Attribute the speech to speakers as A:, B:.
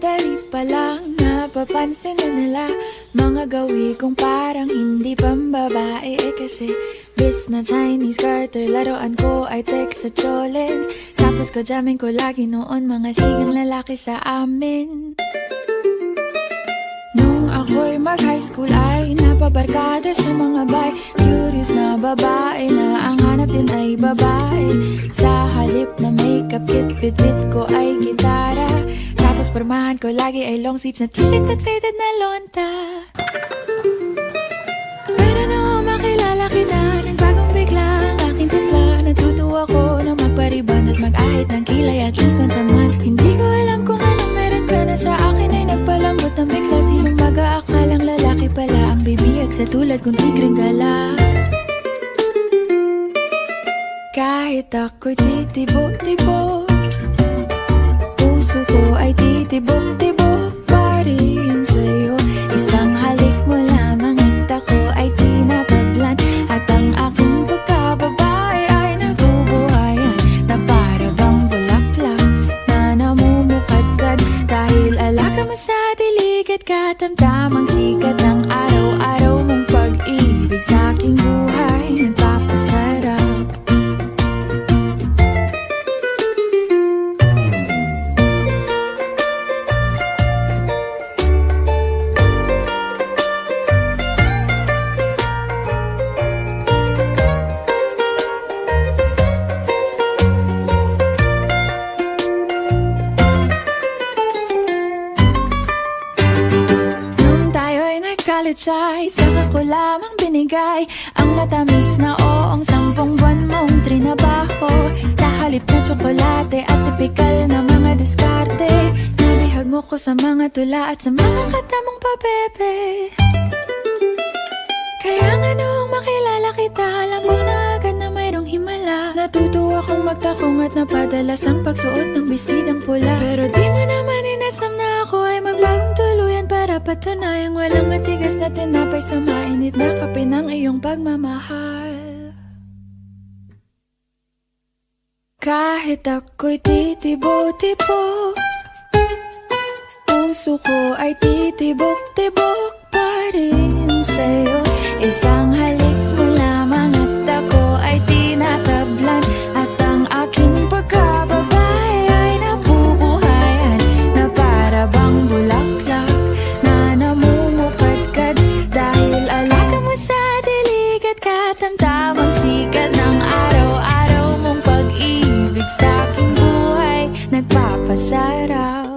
A: Sandali pa lang napapansin na nila mga gawi kong parang hindi pambabae. Kasi bis na Chinese garter, laruan ko ay text sa cholens. Tapos ko jamming ko lagi noon mga sigang lalaki sa amin. Nung ako'y mag-high school ay napabarkada sa mga bay. Curious na babae na ang hanap din ay babae. Sa halip na makeup kit, bit-bit ko ay gitara. Tapos pormahan ko lagi ay long sleeves na t-shirt at faded na lonta. Pero nung makilala kita, nagbagong bigla ang aking timpla. Natutuwa ko na magpariban at mag-ahit ng kilay at least once a month. Hindi ko alam kung anong meron ka na sa akin ay nagpalambot ng bigla. Sinong mag-aakalang lalaki pala ang bibiyag sa tulad kong tigreng gala. Kahit ako'y titibok-tibok, puso ko ay titibok-tibok pa rin sa'yo. Isang halik mo lamang at ako ay tinatablan. At ang aking pagkababae ay nabubuhayan na para bang bulaklak na namumukadkad. Dahil alaga mo sa dilig at katamtamang sikat ng araw-araw mong pag-ibig sa aking buhay nagpapasarap. College ay saka ko lamang binigay ang matamis na oong 10 buwan mong trinabaho. Sa halip na tsokolate at tipikal na mga diskarte, nabihag mo ko sa mga tula at sa mga katamong pabebe. Kaya nga noong makilala kita, alam mo na agad na mayroong himala. Natutuwa kong magtakong at napadalas ang pagsuot ng bestidang pula. Pero di mo naman inasam na ako ay magbagong tuluyan para patunayang walang matigas na tinapay sa mainit na kape ng iyong pagmamahal. Kahit ako'y titibo-tibo, puso ko ay titibok-tibok pa rin sa'yo. Isang halik mo lamang at ako ay tinatablan. At ang aking pagkababae ay nabubuhayan na para bang bulaklak na namumukadkad. Dahil alaga mo sa dilig at katamtamang sikat ng araw-araw mong pag-ibig sa aking buhay nagpapasarap.